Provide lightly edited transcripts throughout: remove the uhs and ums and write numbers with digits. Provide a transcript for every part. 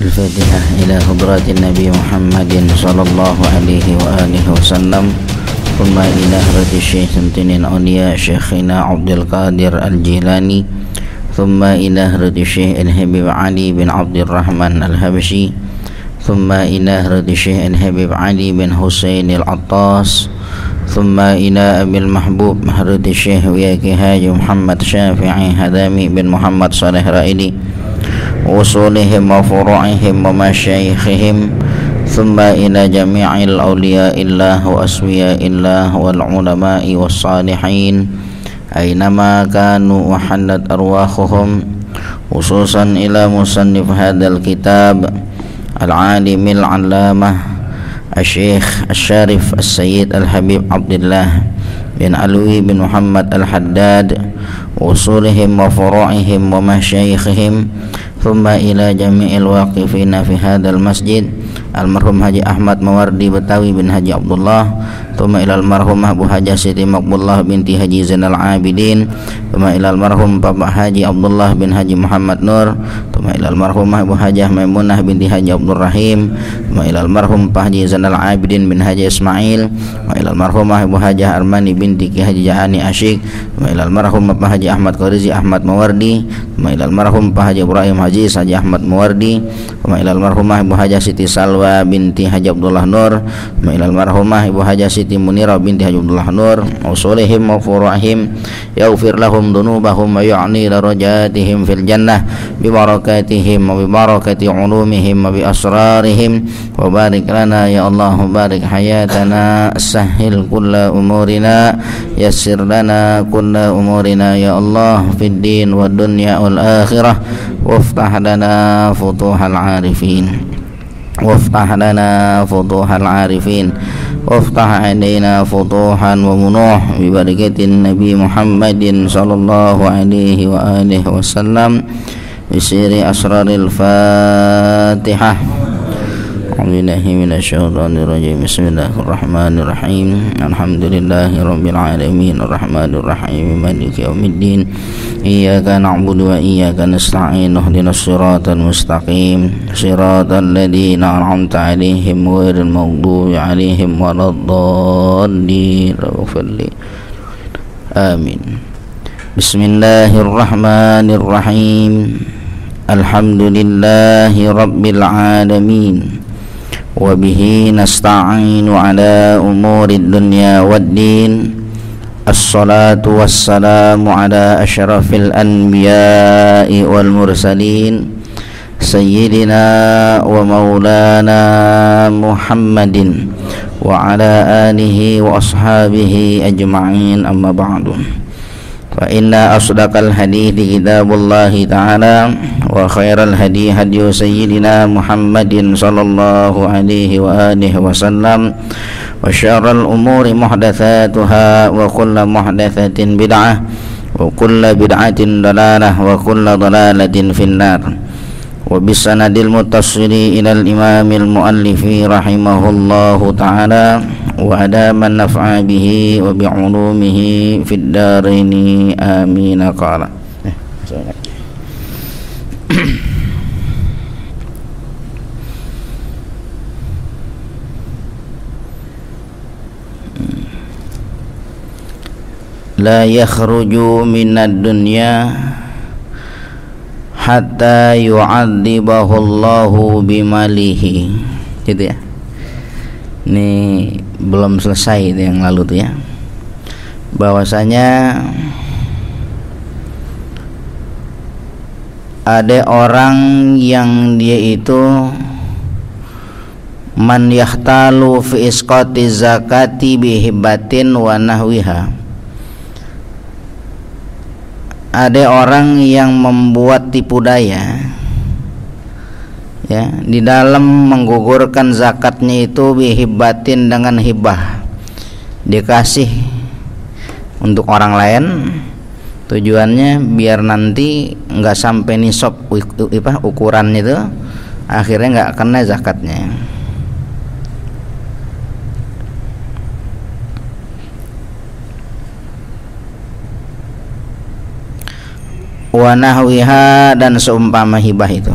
الفاتحة إلى حضرات النبي محمد صلى الله عليه وآله وسلم ثم إلى حضرة الشيخ سمتين الأولياء شيخنا عبد القادر الجيلاني ثم إلى حضرة الشيخ الحبيب علي بن عبد الرحمن الحبشي ثم إلى حضرة الشيخ الحبيب علي بن حسين العطاس ثم إلى أبي المحبوب حضرة الشيخ وياكي حاج محمد شافعي هدامي بن محمد صالح رائدي وصولهم وفروعهم ومشايخهم ثم إلى جميع الأولياء الله وأسوياء الله والعلماء والصالحين أينما كانوا وحلت أرواحهم خصوصا إلى مصنف هذا الكتاب العالم العلامة الشيخ الشارف السيد الحبيب عبد الله بن علوي بن محمد الحداد وصولهم وفروعهم ومشايخهم ثم إلى جميع الواقفين في هذا المسجد المرحوم Haji Ahmad Mawardi Betawi bin Haji Abdullah ثم إلى المرحوم Abu Hajah Siti Maqbullah binti Haji Zainal Abidin ثم إلى المرحوم Bapak Haji Abdullah bin Haji Muhammad Nur ثم إلى المرحوم Abu Hajah Maimunah binti Haji Abdul Rahim ثم إلى المرحوم Pak Haji Zainal Abidin bin Haji Ismail ثم إلى المرحوم Abu Hajah Armani binti Ki Haji Jahani Asyik ثم إلى المرحوم Bapak Haji Ahmad Qarizi Ahmad Mawardi ثم إلى المرحوم Pak Haji Ibrahim Haji Haji Ahmad Mawardi ثم إلى المرحوم Ibu Hajah Siti Salwa binti Haji Abdullah Nur ثم إلى المرحوم Ibu Hajah Siti Munirah binti Haji Abdullah Nur usulihim wa furu'ihim yaghfir lahum dhunubahum wa yu'ni darajatihim fil jannah bi barakatihim wa bi barakati ulumihim wa bi asrarihim wa barik lana ya Allah barik hayatana sahhil kulla umurina yassir lana kulla umurina ya Allah fid din wad dunya wal akhirah waftah lana futuhal arifin وافتح لنا فتوح العارفين وافتح علينا فتوحا ومنوح ببركة النبي محمد صلى الله عليه وآله وسلم بسير أسرار الفاتحة أعوذ بالله من الشيطان الرجيم بسم الله الرحمن الرحيم الحمد لله رب العالمين الرحمن الرحيم مالك يوم الدين إياك نعبد وإياك نستعين اهدنا الصراط المستقيم صراط الذين أنعمت عليهم غير المغضوب عليهم ولا الضالين اغفر لي آمين بسم الله الرحمن الرحيم الحمد لله رب العالمين وبه نستعين على أمور الدنيا والدين الصلاة والسلام على أشرف الأنبياء والمرسلين سيدنا ومولانا محمد وعلى آله وأصحابه أجمعين أما بعد فإن أصدق الحديث كتاب الله تعالى وخير الهدي هدي سيدنا محمد صلى الله عليه وآله وسلم وشر الأمور محدثاتها وكل محدثة بدعة وكل بدعة ضلالة وكل ضلالة في النار وبالسند المتصل إلى الإمام المؤلف رحمه الله تعالى وأدام النفع به وبعلومه في الدارين آمين قال لا يخرج من الدنيا hatta yu'adzibahullahu bimalihi. Gitu ya. Ini belum selesai itu yang lalu tuh ya. Bahwasanya ada orang yang dia itu man yahtalu fi isqati zakati bihibatin wa nahwiha. Ada orang yang membuat tipu daya ya, di dalam menggugurkan zakatnya itu bihibatin dengan hibah, dikasih untuk orang lain, tujuannya biar nanti nggak sampai nisab ukuran itu, akhirnya nggak kena zakatnya. wa nahwiha, dan seumpama hibah itu.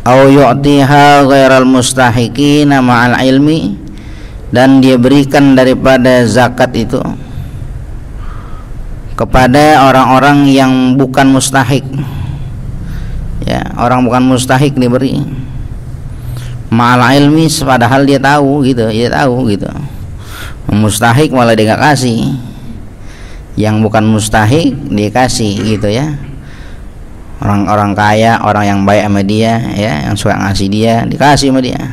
au yu'tiha ghairal mustahiqina ma'al ilmi, dan dia berikan daripada zakat itu kepada orang-orang yang bukan mustahik, ya, orang bukan mustahik diberi ma'al ilmi, padahal dia tahu gitu, mustahik malah dia nggak kasih, yang bukan mustahik dia kasih gitu ya. Orang-orang kaya, orang yang baik sama dia, ya, yang suka ngasih dia, dikasih sama dia.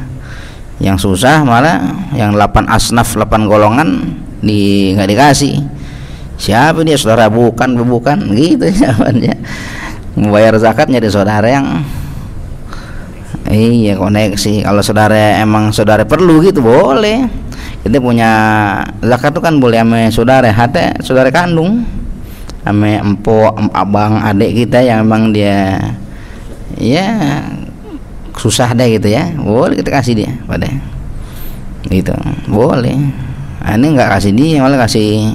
Yang susah malah yang 8 asnaf, 8 golongan nggak dikasih. Siapa dia? Saudara bukan gitu jawabannya. Membayar zakatnya di saudara yang iya koneksi. Kalau saudara emang saudara perlu gitu boleh. Kita punya zakat tuh kan boleh sama saudara, hati saudara kandung, sama empok, abang, adik kita yang memang dia ya susah deh gitu ya, boleh kita kasih dia pada gitu, boleh. Ini nggak kasih dia, malah kasih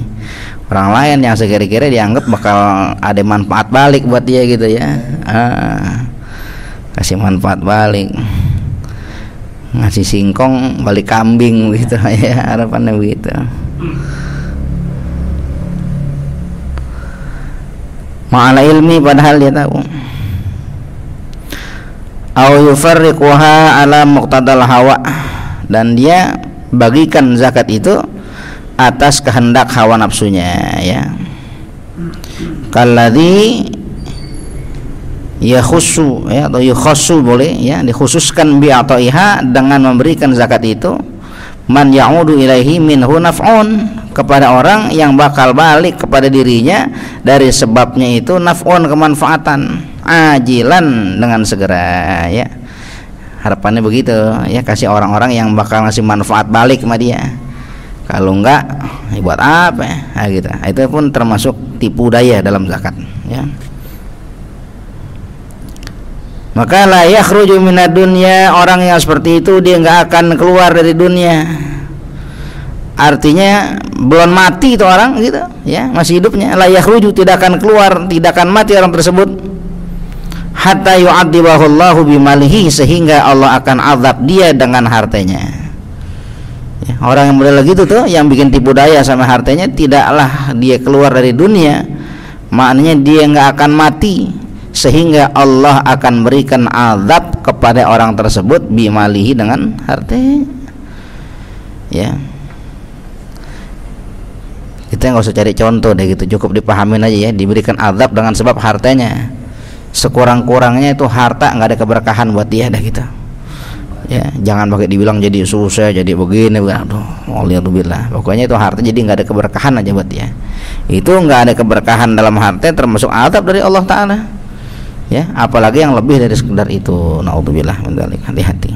orang lain yang sekira-kira dianggap bakal ada manfaat balik buat dia gitu ya. Kasih manfaat balik, ngasih singkong balik kambing gitu ya, harapannya begitu. Ma'ala ilmi, padahal dia tahu. Au yufarriquha ala muqtadal hawa, dan dia bagikan zakat itu atas kehendak hawa nafsunya, ya. Kalladzi yakhussu, ya, atau yukhassu boleh ya, dikhususkan bi ataiha, dengan memberikan zakat itu man ya'udu ilaihi minhu naf'un, kepada orang yang bakal balik kepada dirinya dari sebabnya itu naf'un, kemanfaatan, ajilan, dengan segera, ya. Harapannya begitu ya, kasih orang-orang yang bakal ngasih manfaat balik sama dia. Kalau enggak ya buat apa ya? Nah, gitu. Itu pun termasuk tipu daya dalam zakat, ya. Maka la yakhruju minad dunya, orang yang seperti itu dia enggak akan keluar dari dunia. Artinya belum mati itu orang gitu, ya, masih hidupnya. La yakhruju, tidak akan keluar, tidak akan mati orang tersebut. Hatta yu'adzibahullahu bimalihi, sehingga Allah akan azab dia dengan hartanya. Ya, orang yang model gitu tuh, yang bikin tipu daya sama hartanya, tidaklah dia keluar dari dunia, maknanya dia nggak akan mati, sehingga Allah akan berikan azab kepada orang tersebut bimalihi, dengan hartanya, ya. Kita nggak usah cari contoh deh gitu, cukup dipahamin aja ya, diberikan azab dengan sebab hartanya. Sekurang-kurangnya itu harta nggak ada keberkahan buat dia dah gitu, ya. Jangan pakai dibilang jadi susah, jadi begini, aduh, waliyadzubillah. Pokoknya itu harta jadi nggak ada keberkahan aja buat dia. Itu nggak ada keberkahan dalam harta, termasuk azab dari Allah Ta'ala, ya. Apalagi yang lebih dari sekedar itu, naudzubillah min dzalik. Hati-hati.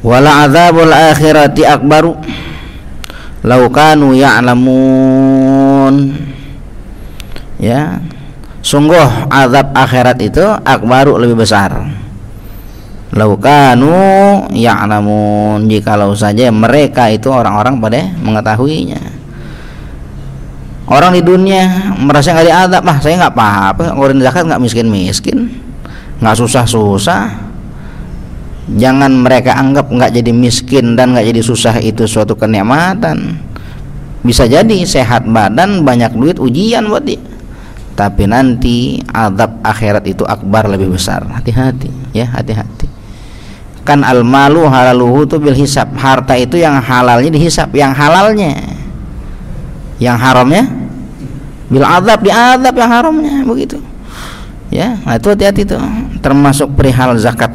Wala adzabul akhirati akbaru law kanu ya'lamun, ya. Sungguh azab akhirat itu akbaru, lebih besar, law kanu ya'lamun, jikalau saja mereka itu orang-orang pada mengetahuinya. Orang di dunia merasa nggak diazab, saya nggak apa-apa, ngurin zakat nggak miskin-miskin, nggak susah-susah. Jangan mereka anggap nggak jadi miskin dan nggak jadi susah itu suatu kenikmatan. Bisa jadi sehat badan, banyak duit, ujian buat dia, tapi nanti azab akhirat itu akbar, lebih besar. Hati-hati ya, hati-hati. Kan al-malu halaluhu tu bil hisab, harta itu yang halalnya dihisab, yang halalnya, yang haramnya bil azab, diazab yang haramnya, begitu ya. Nah, itu hati-hati tuh, termasuk perihal zakat.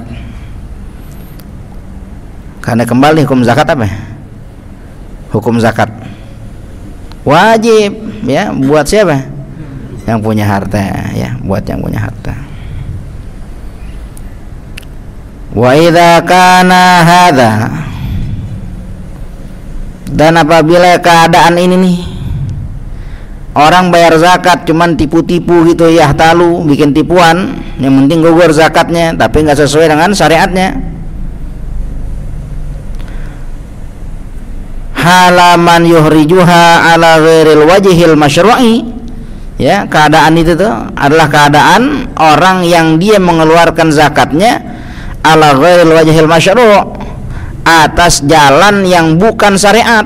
Karena kembali hukum zakat apa? Hukum zakat wajib, ya, buat siapa? Yang punya harta, ya, buat yang punya harta. Wa idza kana hadza, dan apabila keadaan ini nih, orang bayar zakat cuman tipu-tipu gitu ya, talu, bikin tipuan, yang penting gugur zakatnya tapi nggak sesuai dengan syariatnya. halaman yuhrijuha ala ghairil wajhil masyru'i, ya, keadaan itu tuh adalah keadaan orang yang dia mengeluarkan zakatnya ala ghairil wajhil masyru', atas jalan yang bukan syariat,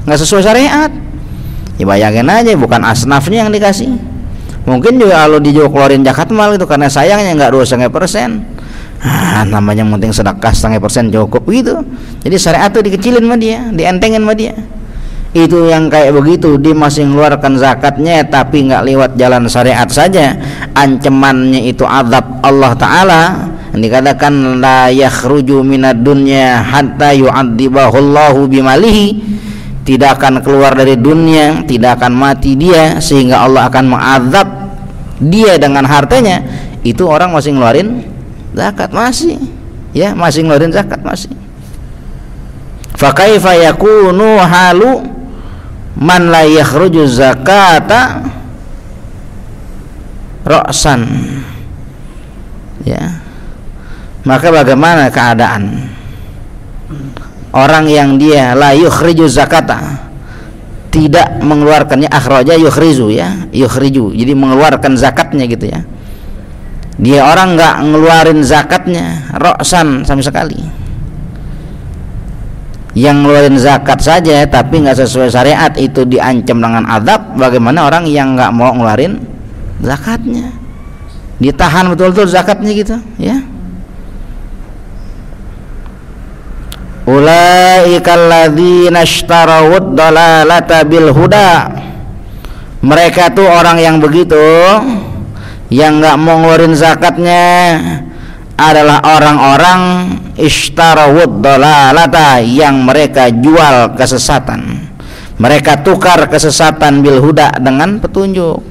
nggak sesuai syariat. Ya bayangin aja, bukan asnafnya yang dikasih, mungkin juga kalau dia keluarin zakat mal itu karena sayangnya nggak 2,5%. Namanya penting sedekah 0,5% cukup gitu. Jadi syariat itu dikecilin sama dia, dientengin sama dia. Itu yang kayak begitu, dia masih mengeluarkan zakatnya tapi nggak lewat jalan syariat saja, ancamannya itu azab Allah Ta'ala. Dikatakan la yakhruju minad dunya hatta yu'adzibahullahu bimalihi, tidak akan keluar dari dunia, tidak akan mati dia sehingga Allah akan mengazab dia dengan hartanya. Itu orang masih ngeluarin zakat, masih, ya, masih ngeluarin zakat masih. Fa kaifa yakunu halu man la yakhruju zakata ra'san, ya, maka bagaimana keadaan orang yang dia la yukhriju zakata, tidak mengeluarkannya, akhraja yukhrizu, ya, yukhriju, jadi mengeluarkan zakatnya gitu ya. Dia orang nggak ngeluarin zakatnya roksan sama sekali, yang ngeluarin zakat saja tapi nggak sesuai syariat, itu diancam dengan azab. Bagaimana orang yang nggak mau ngeluarin zakatnya, ditahan betul-betul zakatnya gitu, ya. Ulaikal ladzina ishtarawud dalalata bil huda, mereka tuh orang yang begitu, yang nggak mau ngeluarin zakatnya adalah orang-orang ishtarawud dalalata, yang mereka jual kesesatan, mereka tukar kesesatan bil huda dengan petunjuk.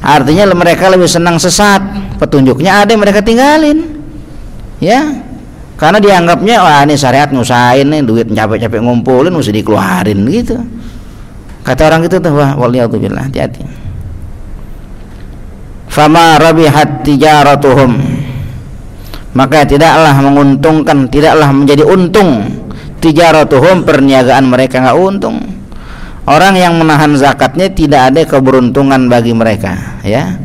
Artinya mereka lebih senang sesat, petunjuknya ada yang mereka tinggalin, ya, karena dianggapnya wah ini syariat ngusahain nih, duit capek-capek ngumpulin mesti dikeluarin gitu. Kata orang gitu tuh, wah waliyadzubillah, hati-hati. Fama rabihat tijaratuhum, maka tidaklah menguntungkan, tidaklah menjadi untung tijaratuhum, perniagaan mereka nggak untung. Orang yang menahan zakatnya tidak ada keberuntungan bagi mereka, ya.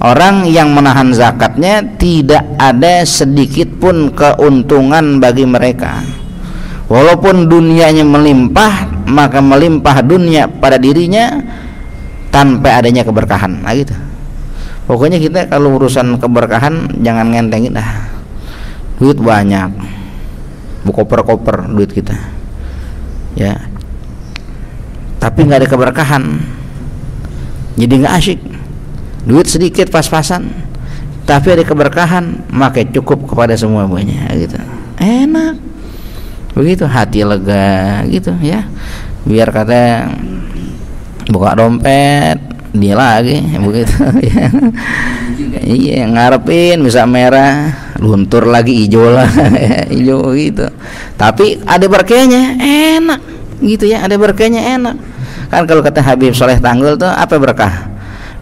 Orang yang menahan zakatnya tidak ada sedikit pun keuntungan bagi mereka. Walaupun dunianya melimpah, maka melimpah dunia pada dirinya tanpa adanya keberkahan. Nah gitu. Pokoknya kita kalau urusan keberkahan jangan ngentengin dah. Duit banyak, koper-koper duit kita, ya. Tapi nggak ada keberkahan, jadi nggak asyik. Duit sedikit pas-pasan, tapi ada keberkahan, maka cukup kepada semuanya, gitu. Enak, begitu, hati lega, gitu, ya. Biar kata buka dompet dia lagi, begitu, ya. Iya, ngarepin bisa merah, luntur lagi hijau lah, hijau gitu. Tapi ada berkahnya, enak, gitu ya, ada berkahnya enak. Kan kalau kata Habib Soleh Tanggul tuh apa berkah?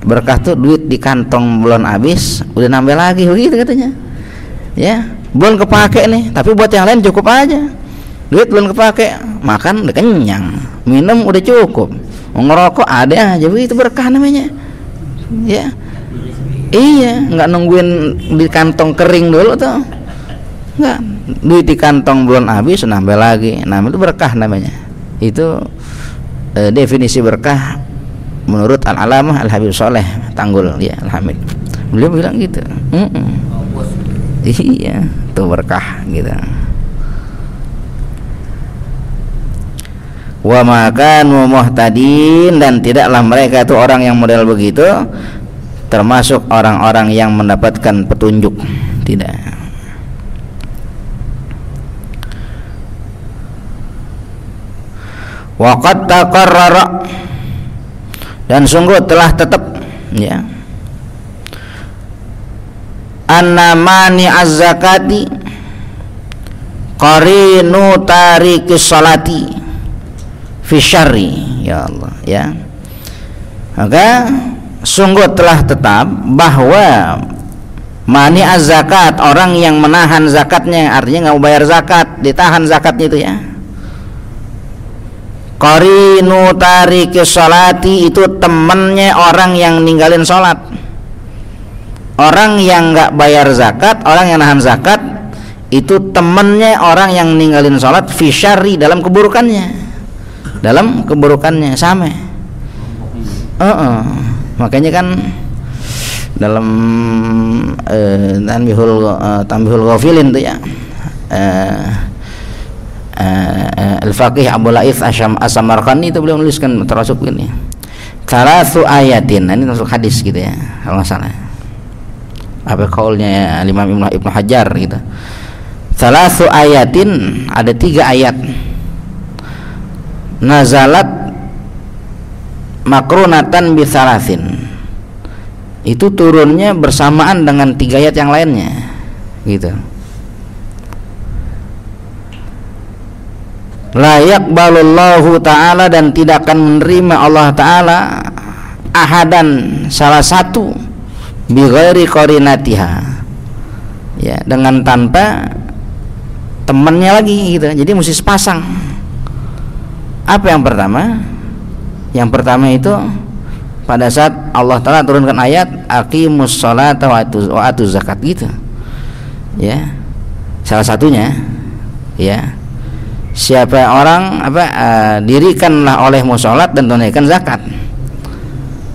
Berkah tuh duit di kantong belum habis, udah nambah lagi, begitu katanya. Ya, belum kepake nih, tapi buat yang lain cukup aja. Duit belum kepake, makan udah kenyang, minum udah cukup. Ngerokok ada aja, begitu berkah namanya, ya. Iya, nggak nungguin di kantong kering dulu tuh, nggak, duit di kantong belum habis nambah lagi, nah itu berkah namanya. Itu definisi berkah menurut Al-Alamah Al-Habib Soleh Tanggul, ya, Al-Hamid. Beliau bilang gitu. Iya, itu berkah gitu. Wa makanu muhtadin, dan tidaklah mereka itu orang yang model begitu termasuk orang-orang yang mendapatkan petunjuk, tidak. Wa qad taqarrara, dan sungguh telah tetap, ya, anna mani az-zakati qarinu tarikis salati fi syarri, ya Allah, ya. Maka sungguh telah tetap bahwa mani az-zakat, orang yang menahan zakatnya, artinya nggak mau bayar zakat, ditahan zakatnya itu, ya. Qarinu tariki sholati itu temennya orang yang ninggalin sholat. Orang yang nggak bayar zakat, orang yang nahan zakat, itu temennya orang yang ninggalin sholat fi syarri, dalam keburukannya. Dalam keburukannya sama. Makanya kan dalam Tanbihul Ghafilin itu ya, Al-Faqih Abu Laith As-Samarqandi itu beliau menuliskan termasuk ini thalathu ayatin. Ini termasuk hadis gitu ya kalau nggak salah, apa kaulnya Imam Ibnu Hajar gitu. Thalathu ayatin, ada 3 ayat nazalat makrunatan bi thalathin, itu turunnya bersamaan dengan 3 ayat yang lainnya gitu. La yaqbalullahu ta'ala, dan tidak akan menerima Allah ta'ala ahadan, salah satu, bi ghairi qarinatiha, ya, dengan tanpa temannya lagi gitu. Jadi mesti sepasang. Apa yang pertama? Yang pertama itu pada saat Allah ta'ala turunkan ayat aqimus sholata wa atuz zakat gitu ya, salah satunya ya, siapa orang dirikanlah olehmu sholat dan tunaikan zakat.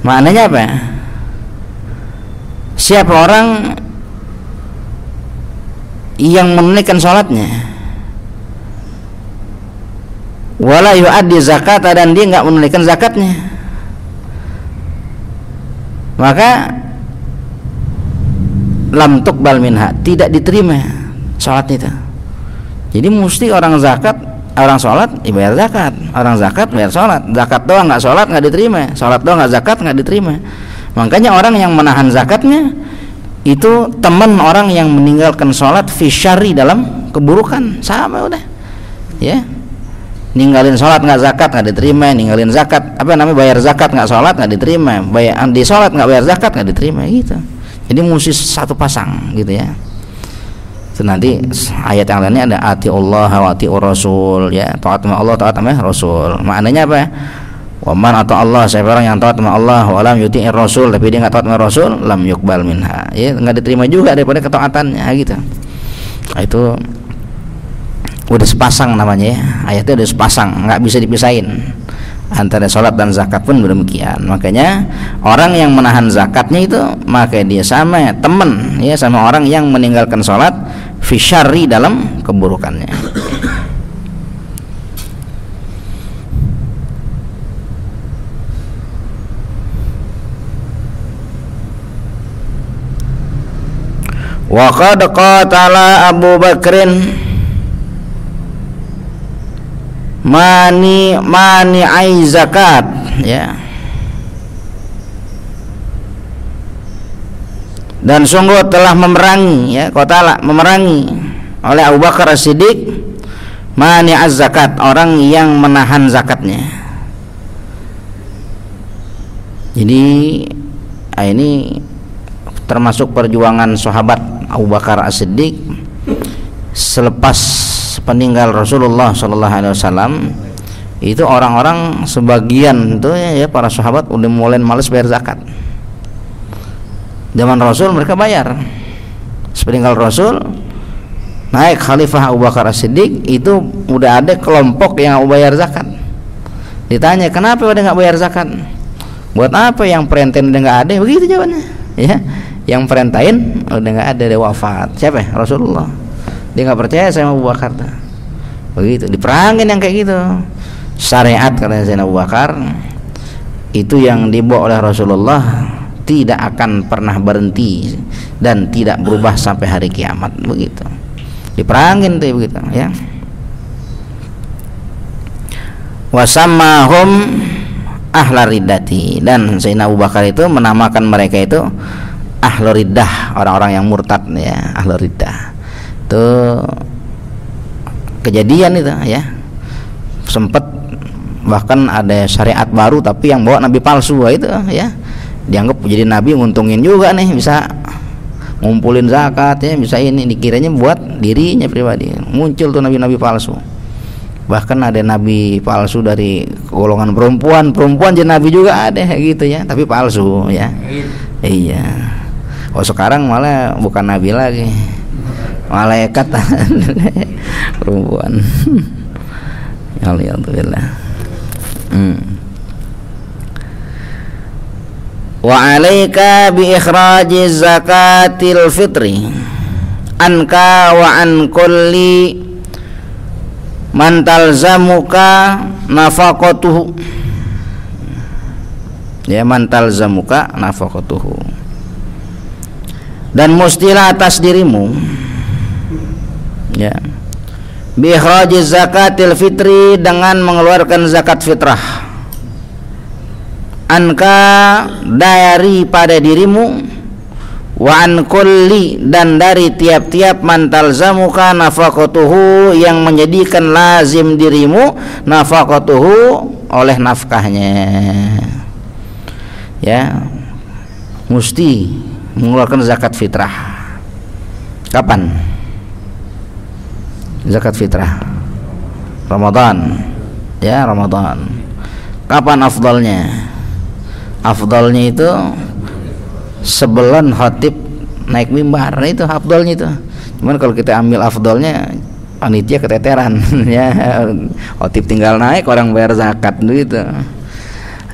Maknanya apa? Siapa orang yang menunaikan sholatnya wala yu'addi zakat, dan dia nggak menunaikan zakatnya, maka lam tuqbal minha, tidak diterima sholat itu. Jadi mesti orang zakat, orang sholat bayar zakat, orang zakat bayar sholat. Zakat doang nggak sholat nggak diterima, sholat doang nggak zakat nggak diterima. Makanya orang yang menahan zakatnya itu teman orang yang meninggalkan sholat fi syarri, dalam keburukan, sama udah ya. Ninggalin sholat nggak zakat nggak diterima, ninggalin zakat bayar zakat nggak sholat nggak diterima, bayar di sholat nggak bayar zakat nggak diterima gitu. Jadi mesti satu pasang gitu ya. Itu nanti ayat yang lainnya ada ati Allah wa ati Rasul ya, taat sama Allah taat sama Rasul. Maknanya apa? Wa man ata Allah, siapa orang yang taat sama Allah wa lam yuti'ir Rasul, tapi dia enggak taat sama Rasul, lam yuqbal minha, ya enggak diterima juga daripada ketaatannya gitu. Nah, itu udah sepasang namanya ya, ayatnya udah sepasang, enggak bisa dipisahin. Antara sholat dan zakat pun demikian. Makanya orang yang menahan zakatnya itu, maka dia sama teman ya sama orang yang meninggalkan sholat fi syarri, dalam keburukannya. Wa qad qatala Abu Bakrin mani ai zakat ya, dan sungguh telah memerangi ya, qatala memerangi oleh Abu Bakar As-Siddiq mani az zakat, orang yang menahan zakatnya. Jadi ini termasuk perjuangan sahabat Abu Bakar As-Siddiq selepas peninggal Rasulullah SAW. Itu orang-orang sebagian itu ya para sahabat udah mulai males bayar zakat. Zaman Rasul mereka bayar. Sepeninggal Rasul naik Khalifah Abu Bakar As-Siddiq, itu udah ada kelompok yang bayar zakat. Ditanya kenapa udah nggak bayar zakat? Buat apa? Yang perintahin udah nggak ada, begitu jawabannya ya. Yang perintahin udah nggak ada, dia wafat. Siapa? Rasulullah. Dia nggak percaya sama Abu Bakar, begitu diperangin yang kayak gitu. Syariat kata Sayyidina Abu Bakar itu yang dibawa oleh Rasulullah tidak akan pernah berhenti dan tidak berubah sampai hari kiamat, begitu diperangin tuh begitu ya. Wasammahum ahla riddati, dan Sayyidina Abu Bakar itu menamakan mereka itu ahlu riddah, orang-orang yang murtad ya, ahlu riddah. Itu kejadian itu ya, sempat bahkan ada syariat baru tapi yang bawa nabi palsu itu ya, dianggap jadi nabi, nguntungin juga nih, bisa ngumpulin zakat ya, bisa ini, dikiranya buat dirinya pribadi. Muncul tuh nabi-nabi palsu Bahkan ada nabi palsu dari golongan perempuan jadi nabi juga ada gitu ya, tapi palsu ya. Iya. Oh sekarang malah bukan nabi lagi, malaikat perempuan. Alhamdulillah. Wa alaika bi ikhrajiz zakatil fitri anka wa an kulli man talzamuka nafaqatuhu. Ya, man talzamuka nafaqatuhu. Dan mustilah atas dirimu, ya, bi ikhrajiz zakatil fitri, dengan mengeluarkan zakat fitrah, anka dari pada dirimu, wa an kulli dan dari tiap-tiap man talzamuka nafaqatuhu, yang menjadikan lazim dirimu nafaqatuhu oleh nafkahnya. Ya, mesti mengeluarkan zakat fitrah. Kapan zakat fitrah? Ramadan. Ya, Ramadan. Kapan afdalnya? Afdalnya itu sebelum khatib naik mimbar, itu afdalnya itu. Cuman kalau kita ambil afdalnya, panitia keteteran ya, khatib tinggal naik orang bayar zakat gitu.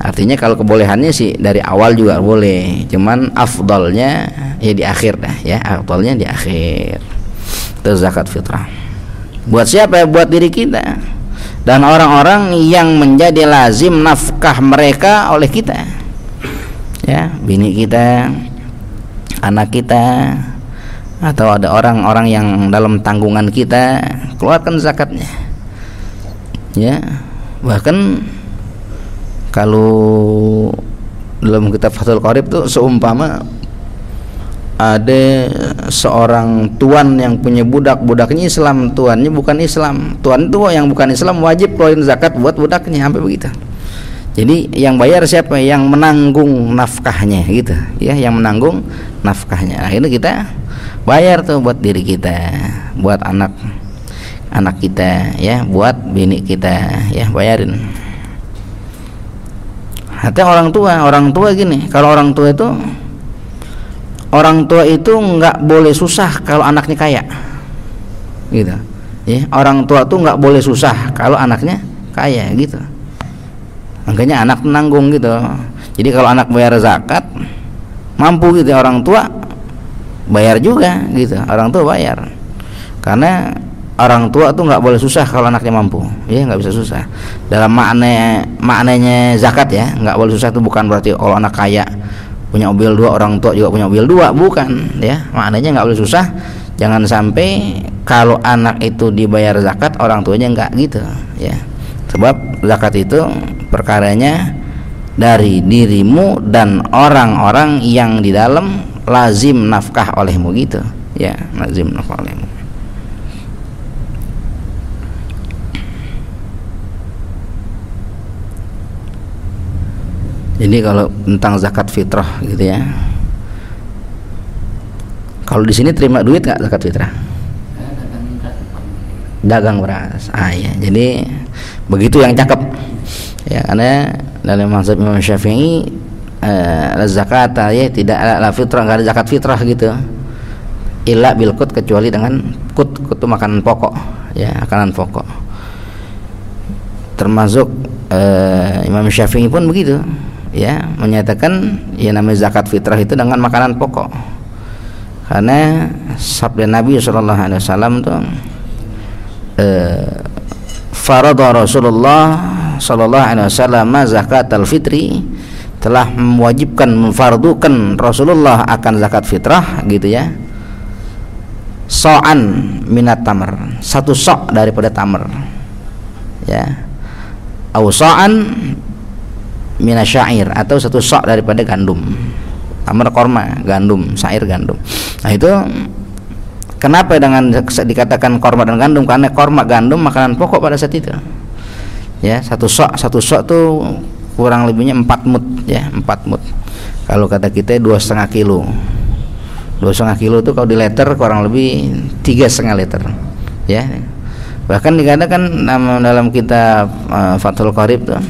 Artinya kalau kebolehannya sih dari awal juga boleh, cuman afdalnya ya di akhir dah ya, afdalnya di akhir. Itu zakat fitrah. Buat siapa? Buat diri kita dan orang-orang yang menjadi lazim nafkah mereka oleh kita. Ya, bini kita, anak kita, atau ada orang-orang yang dalam tanggungan kita, keluarkan zakatnya. Ya, bahkan kalau dalam kitab Fathul Qorib tuh seumpama ada seorang tuan yang punya budak, budaknya Islam, tuannya bukan Islam, tuan itu yang bukan Islam wajib keluarin zakat buat budaknya, sampai begitu. Jadi yang bayar siapa? Yang menanggung nafkahnya gitu ya, yang menanggung nafkahnya. Nah, ini kita bayar tuh buat diri kita, buat anak kita ya, buat bini kita ya, bayarin. Hatta orang tua gini, kalau orang tua itu nggak boleh susah kalau anaknya kaya gitu ya. Orang tua tuh nggak boleh susah kalau anaknya kaya gitu, makanya anak menanggung gitu. Jadi kalau anak bayar zakat mampu gitu, orang tua bayar juga gitu, orang tua bayar, karena orang tua tuh nggak boleh susah kalau anaknya mampu ya, nggak bisa susah. Dalam maknanya zakat ya, nggak boleh susah itu bukan berarti kalau anak kaya punya mobil 2, orang tua juga punya mobil 2, bukan ya. Maknanya nggak boleh susah. Jangan sampai kalau anak itu dibayar zakat orang tuanya nggak gitu ya, sebab zakat itu perkaranya dari dirimu dan orang-orang yang di dalam lazim nafkah olehmu gitu ya, lazim nafkah olehmu. Jadi kalau tentang zakat fitrah gitu ya, kalau di sini terima duit nggak zakat fitrah? Dagang beras. Ya, jadi begitu yang cakep ya, karena dalam mazhab Imam Syafi'i zakat ya tidak ada fitrah, nggak ada zakat fitrah gitu, illa bil qut, kecuali dengan qut itu makanan pokok ya, makanan pokok. Termasuk Imam Syafi'i pun begitu ya, menyatakan ya namanya zakat fitrah itu dengan makanan pokok, karena sabda Nabi SAW tuh farada Rasulullah SAW zakat al-fitri, telah mewajibkan, memfardukan Rasulullah akan zakat fitrah gitu ya, so'an minat tamar, satu sok daripada tamar ya, au so'an minasyair, atau satu sok daripada gandum. Tamar korma, gandum, syair gandum. Nah itu kenapa dengan dikatakan korma dan gandum? Karena korma, gandum makanan pokok pada saat itu ya. Satu sok tuh kurang lebihnya 4 mud ya, 4 mud. Kalau kata kita 2,5 kilo. 2,5 kilo tuh kalau di liter kurang lebih 3,5 liter ya. Bahkan dikatakan dalam kitab Fathul Qarib tuh,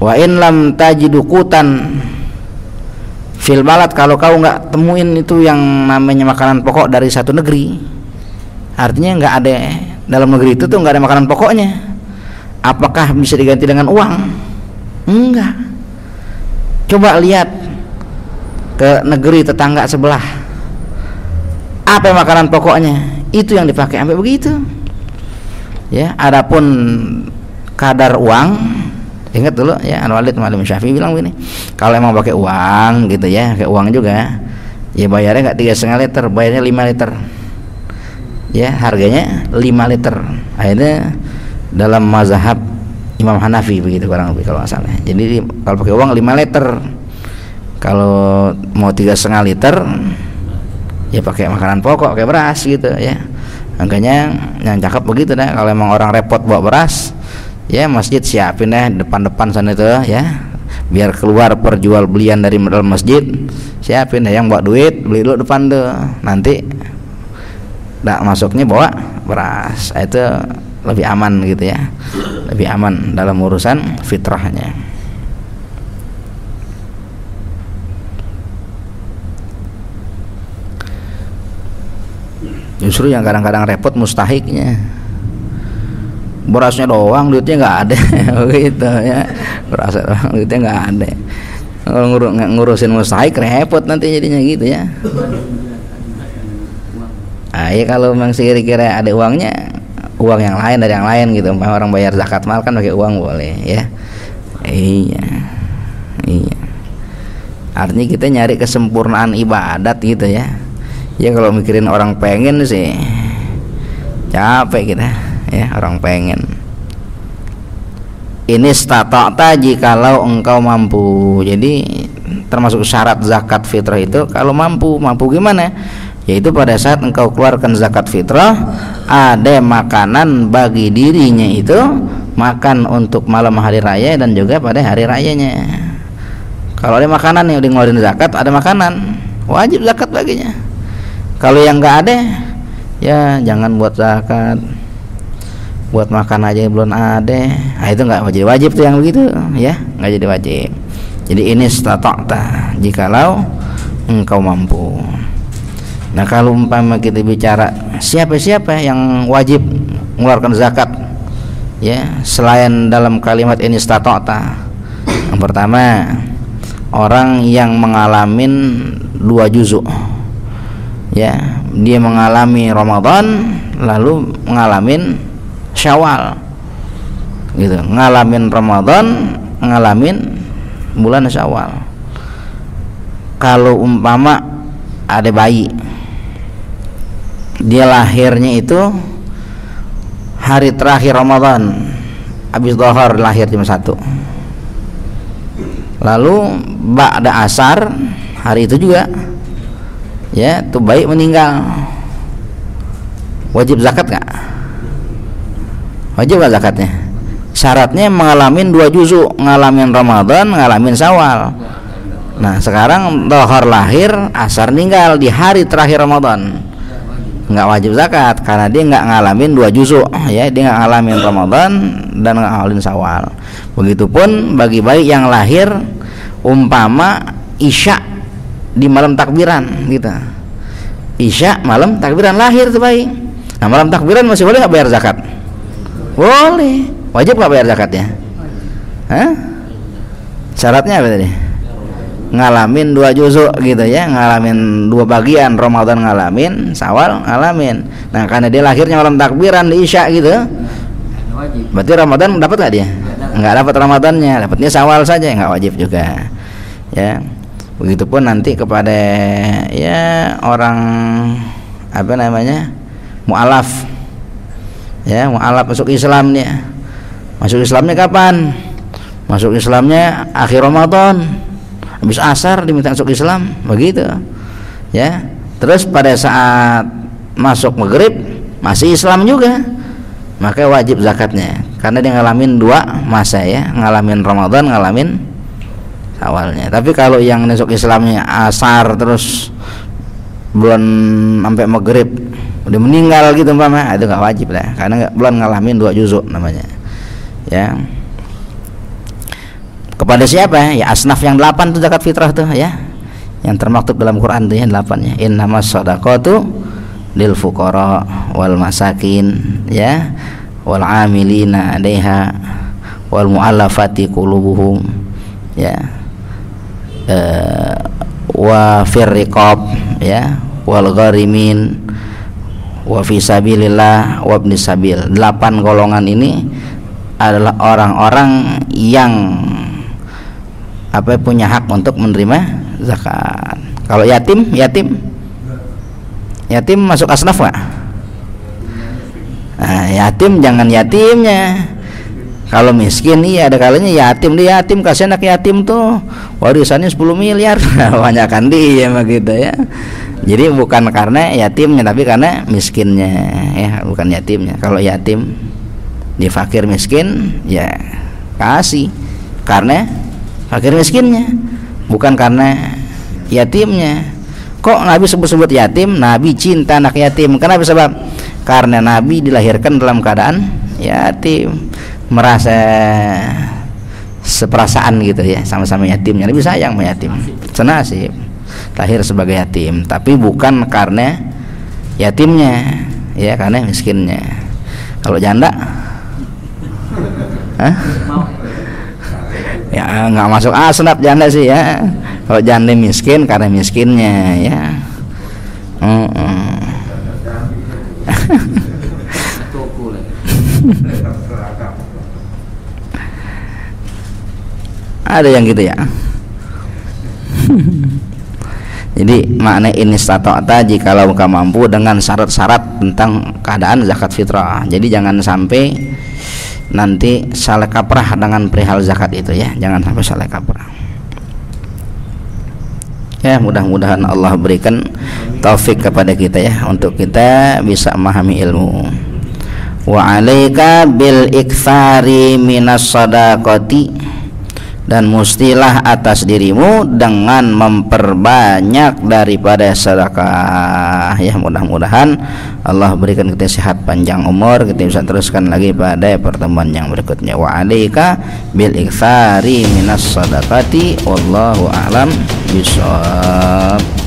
wa in lam tajidu qutan fil balad, kalau kau nggak temuin itu yang namanya makanan pokok dari satu negeri, artinya nggak ada dalam negeri itu tuh nggak ada makanan pokoknya, apakah bisa diganti dengan uang? Enggak. Coba lihat ke negeri tetangga sebelah, apa makanan pokoknya, itu yang dipakai sampai begitu ya. Adapun kadar uang, ingat dulu ya, Al-Walid Ma'alim Syafi'i bilang begini, kalau emang pakai uang gitu ya, pakai uang juga ya, bayarnya nggak 3,5 liter, bayarnya 5 liter ya, harganya 5 liter. Akhirnya dalam mazhab Imam Hanafi begitu kurang lebih kalau nggak salah. Jadi kalau pakai uang 5 liter, kalau mau 3,5 liter ya pakai makanan pokok, pakai beras gitu ya. Makanya yang cakep begitu dah, kalau emang orang repot bawa beras ya, masjid siapin deh depan-depan sana itu ya, biar keluar perjual belian dari dalam masjid, siapin deh yang bawa duit beli dulu depan tuh, nanti nggak masuknya bawa beras. Itu lebih aman gitu ya, lebih aman dalam urusan fitrahnya. Justru yang kadang-kadang repot mustahiknya, berasnya doang duitnya nggak ada begitu ya, berasnya doang duitnya nggak ada. Kalau ngurusin mustahik repot nanti jadinya gitu ya. Ya kalau memang kira-kira ada uangnya, uang yang lain dari yang lain gitu, orang bayar zakat mal kan pakai uang boleh ya. Iya. Artinya kita nyari kesempurnaan ibadat gitu ya. Ya kalau mikirin orang pengen sih capek kita ya, orang pengen. Ini stata'ta, jikalau engkau mampu. Jadi termasuk syarat zakat fitrah itu kalau mampu. Mampu gimana? Yaitu pada saat engkau keluarkan zakat fitrah, ada makanan bagi dirinya itu, makan untuk malam hari raya dan juga pada hari rayanya. Kalau ada makanan yang udah ngeluarin zakat, ada makanan, wajib zakat baginya. Kalau yang nggak ada, ya jangan buat zakat, buat makan aja belum ada. Nah, itu nggak wajib tuh yang begitu ya, nggak jadi wajib. Jadi ini stata'ta, jikalau engkau mampu. Nah kalau umpama kita bicara siapa-siapa yang wajib mengeluarkan zakat ya, selain dalam kalimat ini stata'ta, yang pertama orang yang mengalami 2 juzuk ya, dia mengalami Ramadan lalu ngalamin Syawal gitu, ngalamin Ramadan, ngalamin bulan Syawal. Kalau umpama ada bayi, dia lahirnya itu hari terakhir Ramadan, habis dhuhur lahir jam 1, lalu ba'da asar hari itu juga ya tuh bayi meninggal, wajib zakat nggak? Wajib nggak zakatnya? Syaratnya mengalami 2 juzuk, ngalamin Ramadan, ngalamin Syawal. Nah sekarang dhuhur lahir, asar meninggal di hari terakhir Ramadan, nggak wajib zakat karena dia nggak ngalamin 2 juzuk ya, dia nggak ngalamin Ramadan dan nggak ngalamin Syawal. Begitupun bagi bayi yang lahir umpama Isya di malam takbiran gitu, Isya malam takbiran lahir tuh bayi. Nah malam takbiran masih boleh nggak bayar zakat? Boleh. Wajib nggak bayar zakatnya? Hah? Syaratnya apa tadi? Ngalamin 2 juzuk gitu ya, ngalamin 2 bagian, Ramadan ngalamin, Syawal ngalamin. Nah karena dia lahirnya malam takbiran di Isya gitu, berarti Ramadan dapat nggak dia? Nggak dapat Ramadannya, dapatnya Syawal saja, nggak wajib juga ya. Begitupun nanti kepada ya orang apa namanya mu'alaf ya, mu'alaf masuk Islam dia. Masuk Islamnya kapan? Masuk Islamnya akhir Ramadan, habis asar diminta masuk Islam begitu ya. Terus pada saat masuk maghrib masih Islam juga, maka wajib zakatnya karena dia ngalamin 2 masa ya, ngalamin Ramadan, ngalamin awalnya. Tapi kalau yang masuk Islamnya asar terus belum sampai maghrib udah meninggal gitu umpama, itu nggak wajib lah, karena belum ngalamin 2 juzuk namanya. Ya. Kepada siapa? Ya asnaf yang 8 tuh zakat fitrah tuh ya. Yang termaktub dalam Quran tuh ya 8-nya. Innamas shadaqatu lil fuqara wal masakin ya wal amilina 'alaiha wal mu'allafati qulubuhum ya wa fir riqab ya wal gharimin wa fi sabilillah wa ibnis sabil. 8 golongan ini adalah orang-orang yang punya hak untuk menerima zakat. Kalau yatim masuk asnaf nggak? Nah, yatim jangan yatimnya. Kalau miskin iya, ada kalanya yatim, dia yatim, kasih anak yatim tuh warisannya 10 miliar banyakkan dia begitu ya. Jadi bukan karena yatimnya tapi karena miskinnya ya, bukan yatimnya. Kalau yatim dia fakir miskin ya kasih karena fakir miskinnya, bukan karena yatimnya. Kok Nabi sebut-sebut yatim? Nabi cinta anak yatim. Kenapa? Sebab karena Nabi dilahirkan dalam keadaan yatim, merasa seperasaan gitu ya sama-sama yatimnya. Nabi sayang sama yatim, senasib lahir sebagai yatim, tapi bukan karena yatimnya ya, karena miskinnya. Kalau janda ya nggak masuk asnaf janda sih ya. Kalau janda miskin karena miskinnya ya. Ada yang gitu ya. Jadi makna ini stata'ta, jikalau engkau mampu, dengan syarat-syarat tentang keadaan zakat fitrah. Jadi jangan sampai nanti salah kaprah dengan perihal zakat itu ya, jangan sampai salah kaprah. Ya, mudah-mudahan Allah berikan taufik kepada kita ya, untuk kita bisa memahami ilmu. Wa 'alaika bil iktsari minas shadaqati, dan mustilah atas dirimu dengan memperbanyak daripada sedekah ya. Mudah-mudahan Allah berikan kita sehat panjang umur, kita bisa teruskan lagi pada pertemuan yang berikutnya. Wa 'alaika bil iktsari minas shadaqati wallahu a'lam bishawab.